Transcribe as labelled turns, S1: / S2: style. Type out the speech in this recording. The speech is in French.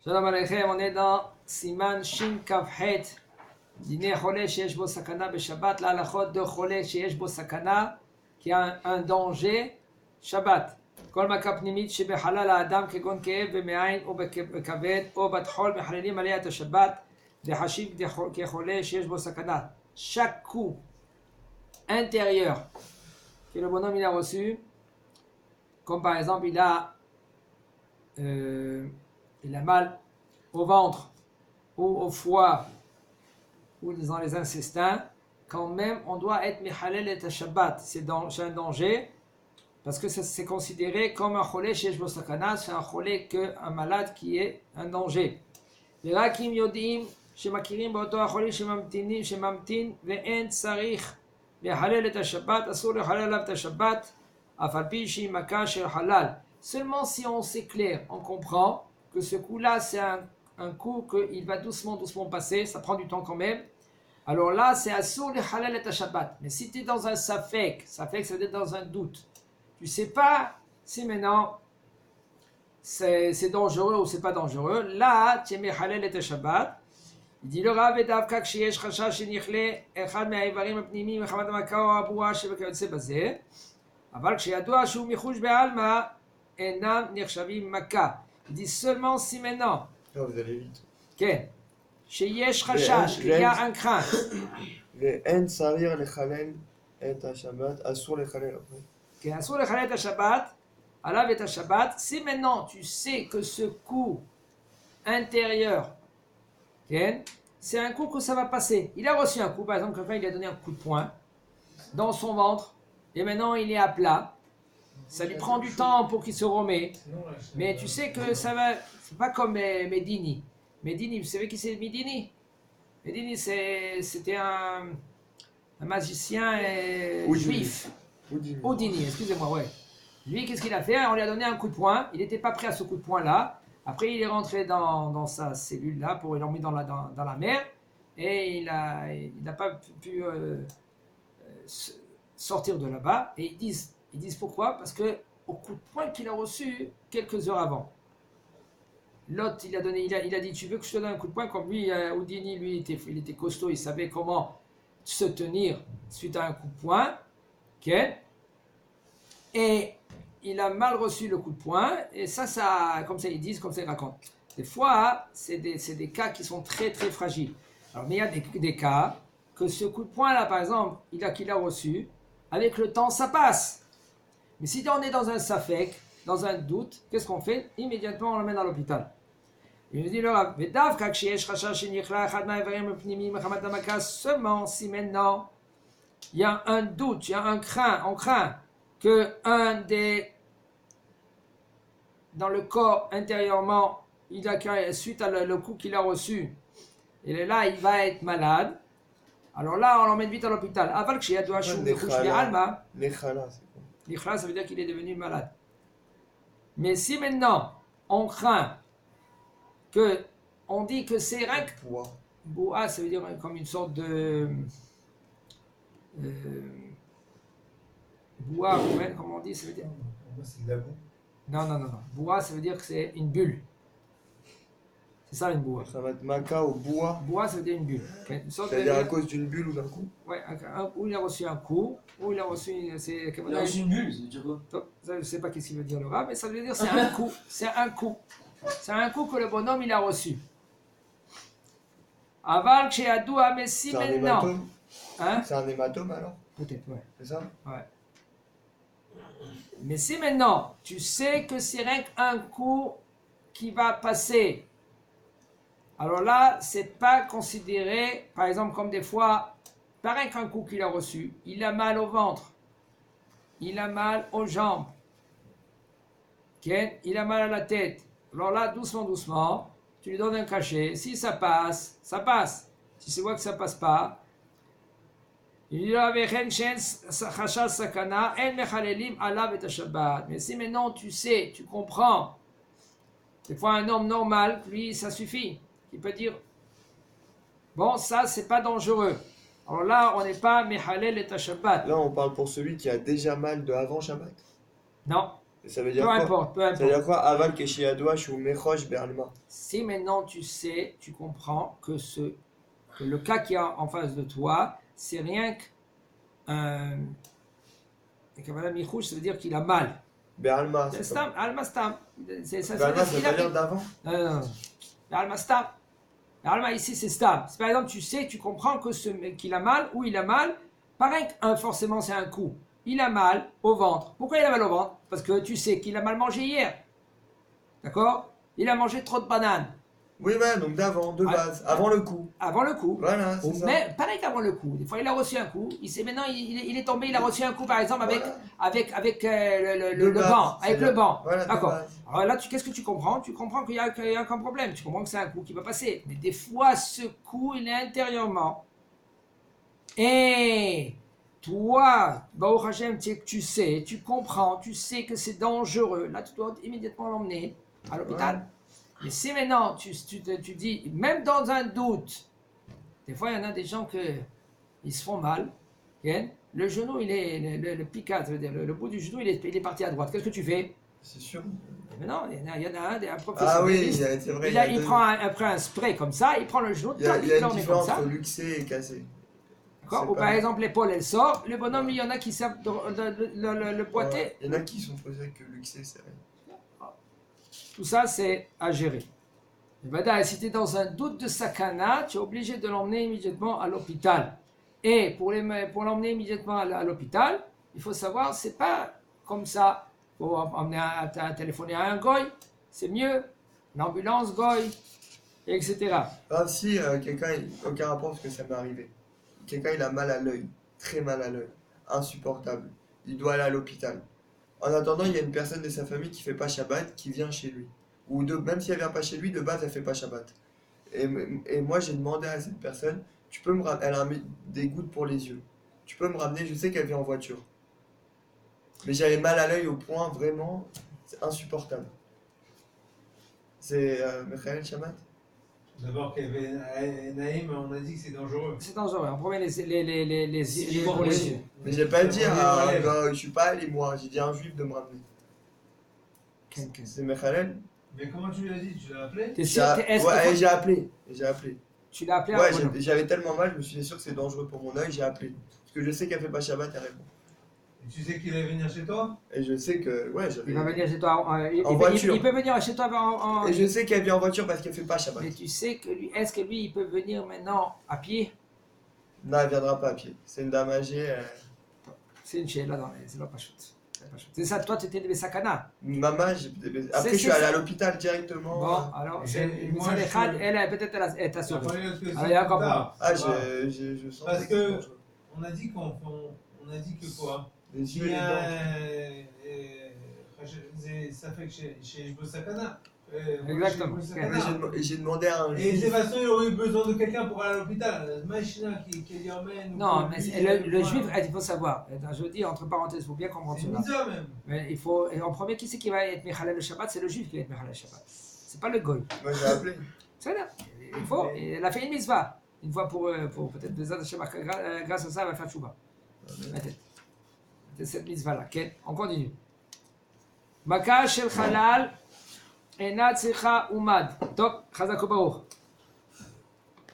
S1: Shalom Aleichem, on est dans Siman Shin Kavhet, Dîner Cholé Sheyesh Bo Sakana Beshabbat, la halachot de Cholé Sheyesh Bo Sakana, qui a un danger, Shabbat. Kol Maka Pnimit Shebehalal Adam Kegon Keev Bemeain ou Bekaved ou Batchol Mehalelim Aliyat Shabbat, Dehashiv Kecholé Sheyesh Bo Sakana. Chaque coup intérieur que le bonhomme il a reçu, comme par exemple il a mal au ventre ou au foie ou dans les intestins, quand même on doit être Mechalel et Shabbat. C'est un danger parce que c'est considéré comme un cholé chez Sakana, c'est un cholé un malade qui est un danger. Les rakim yodim shemakirim באותו החולה שממתין ואין צריך לחלל את השבת, אסור לחלל עליו את השבת, אף על פי שהיא מכה של חלל. Seulement si on s'éclaire, on comprend que ce coup-là, c'est un coup qu'il va doucement passer, ça prend du temps quand même. Alors là, c'est assour le halal et Shabbat. Mais si tu es dans un safek, ça veut dire dans un doute. Tu ne sais pas si maintenant c'est dangereux ou c'est pas dangereux. Là, tu es halal et Shabbat. Il dit le Rav et Davka כשיש חשש שנכלה אחד מהאיברים הפנימיים מחמת המכה או הבועה שבכיוצא בזה, אבל כשידוע שהוא מחוש בעלמא אינם נחשבים מכה. Il dit seulement si maintenant.
S2: Non, vous allez vite.
S1: כן. שיש חשש, qu'il y a un crainte.
S2: ואין צריך לחלל את השבת, אסור לחלל.
S1: כן, אסור לחלל את השבת, עליו את השבת. Si maintenant tu sais que ce coup intérieur, okay, c'est un coup que ça va passer. Il a reçu un coup, par exemple, quelqu'un il a donné un coup de poing dans son ventre, et maintenant il est à plat. Ça lui prend du temps pour qu'il se remet. Mais tu sais que ça va. C'est pas comme Medini. Medini, vous savez qui c'est Medini? Medini, c'était un magicien juif. Houdini, excusez-moi, ouais. Lui, qu'est-ce qu'il a fait? On lui a donné un coup de poing. Il n'était pas prêt à ce coup de poing-là. Après, il est rentré dans sa cellule-là, ils l'ont mis dans la mer. Et il n'a pas pu sortir de là-bas. Et ils disent pourquoi? Parce que au coup de poing qu'il a reçu quelques heures avant, l'autre il a dit tu veux que je te donne un coup de poing? Comme lui, Houdini, lui il était costaud, il savait comment se tenir suite à un coup de poing, okay? Et il a mal reçu le coup de poing, et ça comme ça ils disent, comme ça ils racontent. Des fois c'est des cas qui sont très très fragiles. Alors mais il y a des cas que ce coup de poing là par exemple qu'il a reçu, avec le temps ça passe. Mais si on est dans un safek, dans un doute, qu'est-ce qu'on fait? Immédiatement, on l'emmène à l'hôpital. Il nous dit le Rav, seulement si maintenant il y a un doute, il y a on craint que dans le corps intérieurement, suite à le coup qu'il a reçu, et là il va être malade. Alors là, on l'emmène vite à l'hôpital. Aval כשידוע שהוא מחוש בעלמא, L'Ikhlas, ça veut dire qu'il est devenu malade. Mais si maintenant, on craint on dit que c'est rien que... Boua, ça veut dire comme une sorte de... Boua, comment on dit, ça veut dire...
S2: C'est de la boue.
S1: Non. Boua, ça veut dire que c'est une bulle. C'est ça une boua.
S2: Ça va être maca ou boua.
S1: Boua, ça veut dire une bulle.
S2: C'est-à-dire à cause d'une bulle ou d'un coup?
S1: Ouais, où il a reçu un coup, où il a reçu...
S3: Il a reçu une bulle, ça veut dire quoi?
S1: Je ne sais pas qu'est-ce qu'il veut dire le Rav, mais ça veut dire c'est un coup. C'est un coup. C'est un coup que le bonhomme il a reçu. Aval כשידוע, mais si maintenant... Hein?
S2: C'est un hématome alors?
S1: Peut-être, ouais.
S2: C'est ça?
S1: Ouais. Mais si maintenant, tu sais que c'est rien qu'un coup qui va passer, alors là, c'est pas considéré, par exemple, comme des fois, pareil qu'un coup qu'il a reçu, il a mal au ventre, il a mal aux jambes, okay? Il a mal à la tête. Alors là, doucement, tu lui donnes un cachet. Si ça passe, ça passe. Si tu vois que ça passe pas, il dit mais si maintenant tu sais, tu comprends, des fois un homme normal, lui, ça suffit. Il peut dire, bon, ça, c'est pas dangereux. Alors là, on n'est pas Mechalel et Shabbat.
S2: Là, on parle pour celui qui a déjà mal de avant Shabbat.
S1: Non.
S2: Ça veut dire
S1: Peu
S2: quoi?
S1: importe, peu
S2: Ça veut
S1: importe.
S2: dire quoi? Aval Keshiadoua ou Mechosh Be'alma.
S1: Si maintenant tu sais, tu comprends que le cas qui est en face de toi, c'est rien qu'un Kavala Michouch, ça veut dire qu'il a mal.
S2: Be'alma,
S1: C'est
S2: c'est pas.
S1: Stam, Alma Stam. Ça veut
S2: Be'alma,
S1: dire
S2: ça
S1: qu'il
S2: veut
S1: a
S2: dire
S1: fait.
S2: d'avant.
S1: Non, non, non. Alma Stam. Alma ici c'est Stam. Par exemple, tu sais, tu comprends que qu'il a mal ou il a mal. Pareil, forcément c'est un coup. Il a mal au ventre. Pourquoi il a mal au ventre? Parce que tu sais qu'il a mal mangé hier. D'accord? Il a mangé trop de bananes.
S2: Oui, ouais, donc d'avant, de
S1: Ouais.
S2: base, avant le coup.
S1: Avant le coup.
S2: Voilà, c'est ça.
S1: Mais pareil qu'avant le coup. Des fois, il a reçu un coup. Il sait maintenant, il est tombé, il a reçu un coup, par exemple, avec,
S2: Voilà.
S1: avec
S2: De
S1: le
S2: base,
S1: banc. Avec
S2: c'est-à-dire-
S1: le banc.
S2: Voilà, de
S1: D'accord.
S2: base.
S1: Alors là, qu'est-ce que tu comprends? Tu comprends qu'il y a aucun problème. Tu comprends que c'est un coup qui va passer. Mais des fois, ce coup, il est intérieurement. Et toi, Baruch Hashem, tu sais, tu comprends, tu sais que c'est dangereux. Là, tu dois immédiatement l'emmener à l'hôpital. Mais si maintenant, tu dis, même dans un doute, des fois, il y en a des gens ils se font mal. Bien. Le genou, il est, le picat, ça veut dire le bout du genou, il est parti à droite. Qu'est-ce que tu fais?
S2: C'est sûr.
S1: Mais non, il y en a un
S2: Ah oui,
S1: professionnel.
S2: c'est vrai.
S1: Il prend un spray comme ça, il prend le genou,
S2: Il y a
S1: il
S2: une
S1: l'en met comme
S2: différence
S1: ça.
S2: entre luxé et cassé.
S1: D'accord?
S2: C'est
S1: Ou
S2: pas
S1: par
S2: mal.
S1: exemple, l'épaule, elle sort. Le bonhomme, il y en a qui savent le boiter.
S2: Ouais. Il y en a qui sont posés que luxé, c'est vrai.
S1: Tout ça, c'est à gérer. Et ben, si tu es dans un doute de sakana, tu es obligé de l'emmener immédiatement à l'hôpital. Et pour l'emmener immédiatement à l'hôpital, il faut savoir, c'est pas comme ça. Il faut emmener téléphoner à un goy, c'est mieux. L'ambulance goy, etc.
S2: Ah si, aucun rapport parce que ça m'est arrivé. Quelqu'un il a mal à l'œil, très mal à l'œil, insupportable. Il doit aller à l'hôpital. En attendant, il y a une personne de sa famille qui fait pas Shabbat qui vient chez lui. Même si elle vient pas chez lui, de base elle fait pas Shabbat. Et moi j'ai demandé à cette personne, elle a des gouttes pour les yeux. Tu peux me ramener, je sais qu'elle vient en voiture. Mais j'avais mal à l'œil au point vraiment, c'est insupportable. C'est Michael Shamat.
S4: D'abord, Naïm, on a dit que c'est dangereux.
S1: C'est dangereux. On promet les yeux pour
S2: Oui,
S1: les yeux.
S2: mais j'ai pas dit à
S4: Ouais.
S2: un gars, je suis pas allé moi, j'ai dit à un juif de me ramener. C'est Michael.
S4: Mais comment tu lui as dit? Tu l'as appelé?
S1: T'es sûr?
S2: Ouais, j'ai appelé. J'ai appelé.
S1: Tu l'as appelé
S2: Ouais,
S1: à bonhomme.
S2: j'avais tellement mal, je me suis dit sûr que c'est dangereux pour mon œil, j'ai appelé. Parce que je sais qu'elle fait pas Shabbat, elle répond.
S4: Et tu sais qu'il allait venir chez toi?
S2: Et je sais que, ouais,
S1: Il va venir chez toi.
S2: En voiture.
S1: Il peut venir chez toi en.
S2: Et je sais qu'elle vient en voiture parce qu'elle fait pas Shabbat.
S1: Mais tu sais que lui, est-ce que lui, il peut venir maintenant à pied?
S2: Non, elle viendra pas à pied. C'est une dame âgée.
S1: C'est une chaîne là c'est pas chute. C'est ça, toi tu étais des sakana.
S2: Maman, après
S1: C'est
S2: je suis allé
S1: ça.
S2: à l'hôpital directement.
S1: Bon, alors, c'est
S4: moi, je-
S1: peut-être elle t'a
S4: T'as
S1: sauvé.
S4: pas eu l'autre que
S1: Ah,
S4: c'est
S1: d'accord,
S4: plus tard.
S2: Ah,
S4: Tu vois.
S2: je sens
S4: Parce
S2: c'est
S4: que-
S2: dangereux.
S4: On a dit on a dit que quoi?
S2: Les yeux
S4: Il
S2: et
S4: y
S2: les
S4: a
S2: dents.
S4: ça fait que chez Jbo Sakana.
S1: Exactement.
S2: Et j'ai demandé à un
S4: Et de toute
S2: juif.
S4: façon, il aurait eu besoin de quelqu'un pour aller à l'hôpital. Machina qui lui emmène.
S1: Non, mais le juif, il faut savoir. Je dis entre parenthèses, il faut bien comprendre
S4: C'est
S1: cela.
S4: bizarre même.
S1: Mais il faut, et en premier, qui c'est qui va être Mechalel le Shabbat? C'est le juif qui va être Mechalel le Shabbat. C'est pas le goy.
S2: Moi j'ai appelé.
S1: C'est là. Il faut. Et elle a fait une mitzvah. Une fois pour peut-être Bezat Hashem, grâce à ça, elle va faire tchouba. Peut-être. C'est cette mitzvah-là. Ok? On continue. Maka shel halal ena tzicha umad. Donc, chazak ubaruch.